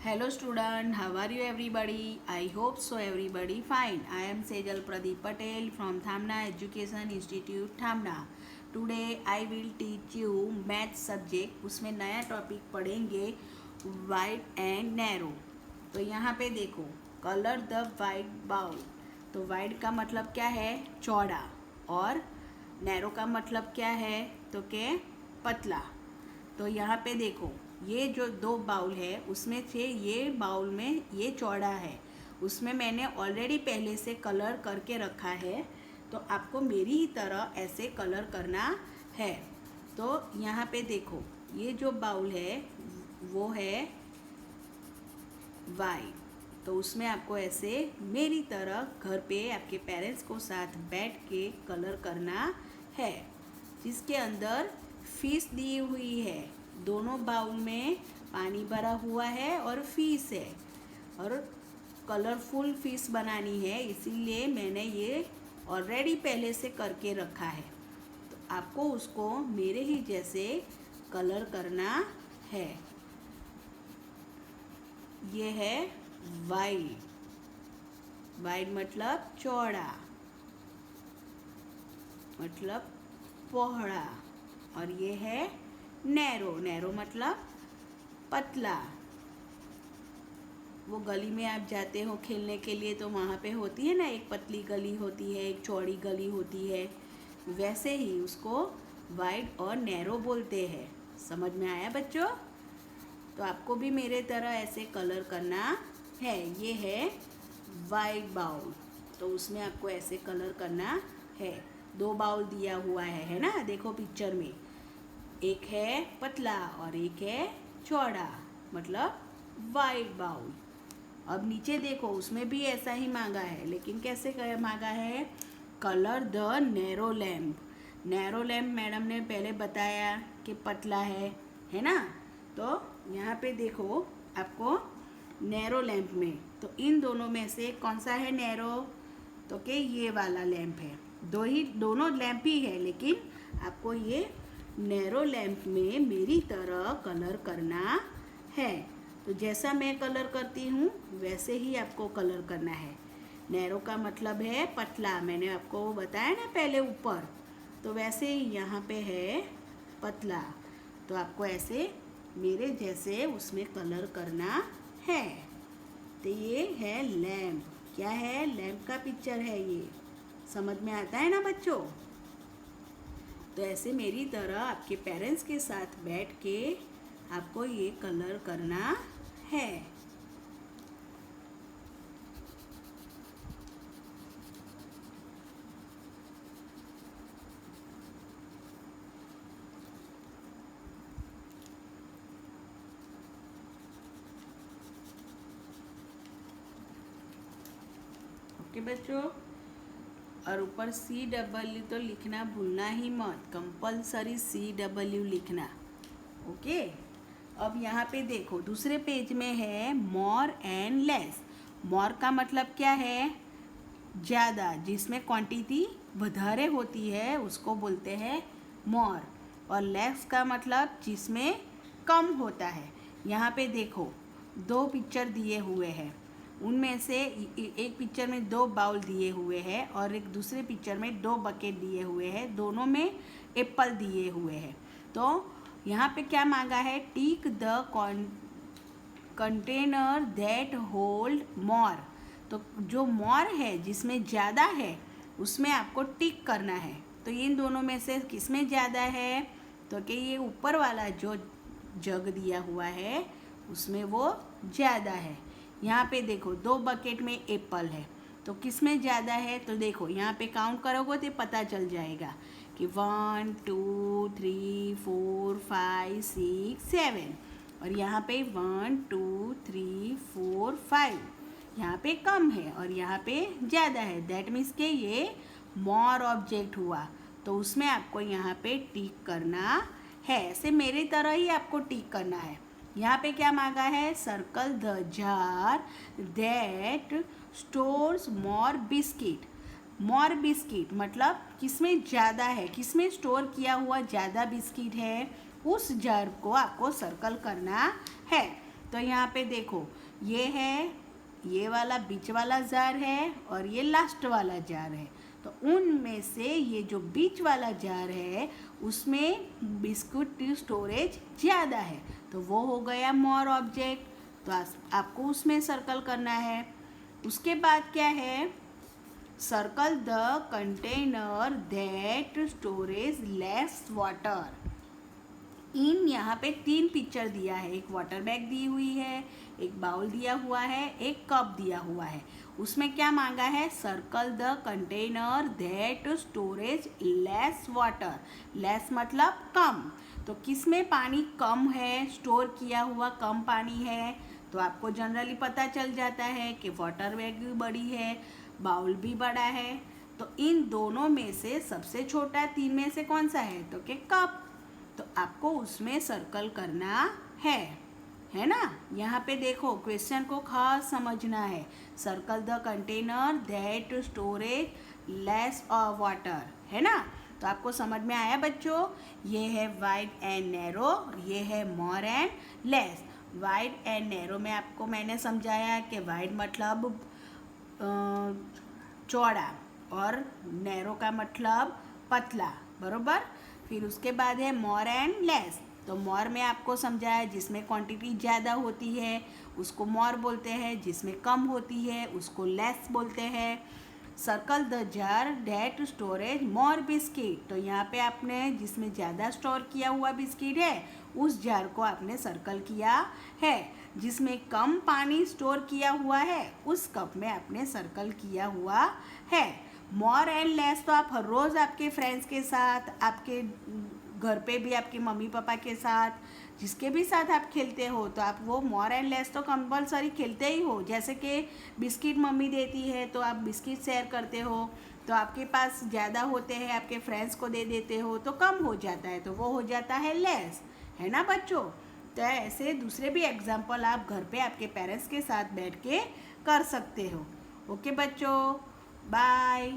Hello student, how are you everybody? I hope so everybody fine. I am Sejal Pradeep Patel from Thamna Education Institute Thamna. Today I will teach you math subject. उसमें नया topic पढ़ेंगे wide and narrow. तो यहाँ पे देखो colour the wide bowl. तो wide का मतलब क्या है? चौड़ा. और नैरो का मतलब क्या है? तो क्या? पतला. तो यहाँ पे देखो ये जो दो बाउल है उसमें से ये बाउल में ये चौड़ा है, उसमें मैंने ऑलरेडी पहले से कलर करके रखा है. तो आपको मेरी ही तरह ऐसे कलर करना है. तो यहाँ पे देखो ये जो बाउल है वो है वाइट. तो उसमें आपको ऐसे मेरी तरह घर पे आपके पेरेंट्स को साथ बैठ के कलर करना है, जिसके अंदर फिश दी हुई है. दोनों बाउल में पानी भरा हुआ है और फिश है और कलरफुल फिश बनानी है, इसीलिए मैंने ये ऑलरेडी पहले से करके रखा है. तो आपको उसको मेरे ही जैसे कलर करना है. ये है वाइड. वाइड मतलब चौड़ा, मतलब पौड़ा. और ये है नैरो. नैरो मतलब पतला. वो गली में आप जाते हो खेलने के लिए तो वहाँ पे होती है ना, एक पतली गली होती है, एक चौड़ी गली होती है. वैसे ही उसको वाइड और नैरो बोलते हैं. समझ में आया बच्चों? तो आपको भी मेरे तरह ऐसे कलर करना है. ये है वाइड बाउल. तो उसमें आपको ऐसे कलर करना है. दो बाउल दिया हुआ है ना, देखो पिक्चर में. एक है पतला और एक है चौड़ा, मतलब वाइड बाउल. अब नीचे देखो उसमें भी ऐसा ही मांगा है, लेकिन कैसे मांगा है? Colour the narrow lamp. Narrow lamp madam ने पहले बताया कि पतला है ना. तो यहाँ पे देखो आपको नैरो लैम्प में, तो इन दोनों में से कौन सा है नैरो? तो कि ये वाला लैम्प है. दोनों लैम्प ही है, लेकिन आपको ये नैरो लैम्प में मेरी तरह कलर करना है. तो जैसा मैं कलर करती हूँ वैसे ही आपको कलर करना है. नैरो का मतलब है पतला, मैंने आपको बताया ना पहले ऊपर. तो वैसे ही यहाँ पे है पतला. तो आपको ऐसे मेरे जैसे उसमें कलर करना है. तो ये है लैम्प. क्या है? लैम्प का पिक्चर है ये. समझ में आता है ना बच्चों? तो ऐसे मेरी तरह आपके पेरेंट्स के साथ बैठ के आपको ये कलर करना है. ओके बच्चों? और ऊपर CW तो लिखना भूलना ही मत. कंपलसरी CW लिखना. ओके? अब यहाँ पे देखो दूसरे पेज में है मोर एंड लेस. मोर का मतलब क्या है? ज़्यादा, जिसमें क्वांटिटी વધારે होती है उसको बोलते हैं मोर. और लेस का मतलब जिसमें कम होता है. यहाँ पे देखो दो पिक्चर दिए हुए हैं. उनमें से एक पिक्चर में दो बाउल दिए हुए हैं और एक दूसरे पिक्चर में दो बकेट दिए हुए हैं. दोनों में एप्पल दिए हुए हैं. तो यहाँ पे क्या मांगा है? Tick the container that hold मोर. तो जो मोर है जिसमें ज़्यादा है उसमें आपको टिक करना है. तो इन दोनों में से किसमें ज़्यादा है? तो कि ये ऊपर वाला जो जग दिया हुआ है उसमें वो ज़्यादा है. यहाँ पे देखो दो बकेट में एप्पल है, तो किस में ज़्यादा है? तो देखो यहाँ पे काउंट करोगे तो पता चल जाएगा कि 1 2 3 4 5 6 7. और यहाँ पे 1 2 3 4 5 यहाँ पे कम है और यहाँ पे ज़्यादा है. दैट मीन्स के ये मोर ऑब्जेक्ट हुआ. तो उसमें आपको यहाँ पे टिक करना है. ऐसे मेरी तरह ही आपको टिक करना है. यहाँ पे क्या मांगा है? Circle the jar that stores more biscuit. More biscuit मतलब किसमें ज़्यादा है, किसमें स्टोर किया हुआ ज़्यादा बिस्किट है, उस जार को आपको सर्कल करना है. तो यहाँ पे देखो, ये है, ये वाला बीच वाला जार है और ये लास्ट वाला जार है। तो उनमें से ये जो बीच वाला जार है उसमें बिस्कुट की स्टोरेज ज़्यादा है, तो वो हो गया मोर ऑब्जेक्ट। तो आपको उसमें सर्कल करना है। उसके बाद क्या है, circle the container that storage less water. इन यहाँ पे 3 पिक्चर दिया है, एक वाटर बैग दी हुई है, एक बाउल दिया हुआ है, एक कप दिया हुआ है। उसमें क्या मांगा है, circle the container that storage less water. Less मतलब कम, तो किस में पानी कम है, स्टोर किया हुआ कम पानी है। तो आपको जनरली पता चल जाता है कि वाटर बैग भी बड़ी है, बाउल भी बड़ा है। तो इन दोनों में से सबसे छोटा 3 में से कौन सा है, तो कि कप। तो आपको उसमें सर्कल करना है ना। यहाँ पे देखो, क्वेश्चन को खास समझना है। Circle the container that storage less water, है ना। तो आपको समझ में आया बच्चों। ये है वाइड एंड नैरो, ये है more and less. Wide and narrow में आपको मैंने समझाया कि वाइड मतलब चौड़ा और नैरो का मतलब पतला, बरोबर। फिर उसके बाद है मोर एंड लेस। तो मोर में आपको समझाया जिसमें क्वांटिटी ज़्यादा होती है उसको मोर बोलते हैं, जिसमें कम होती है उसको लेस बोलते हैं। Circle the jar date storage more biscuit. तो यहाँ पे आपने जिसमें ज़्यादा स्टोर किया हुआ बिस्किट है उस जार को आपने सर्कल किया है। जिसमें कम पानी स्टोर किया हुआ है उस कप में आपने सर्कल किया हुआ है। मोर एंड लेस तो आप हर रोज़ आपके फ्रेंड्स के साथ, आपके घर पे भी आपके मम्मी पापा के साथ, जिसके भी साथ आप खेलते हो तो आप वो मोर एंड लेस तो कंपलसरी खेलते ही हो। जैसे कि बिस्किट मम्मी देती है तो आप बिस्किट शेयर करते हो, तो आपके पास ज़्यादा होते हैं आपके फ्रेंड्स को दे देते हो तो कम हो जाता है, तो वो हो जाता है लेस, है ना बच्चों। तो ऐसे दूसरे भी एग्जाम्पल आप घर पे आपके पेरेंट्स के साथ बैठ के कर सकते हो। ओके बच्चों, बाय।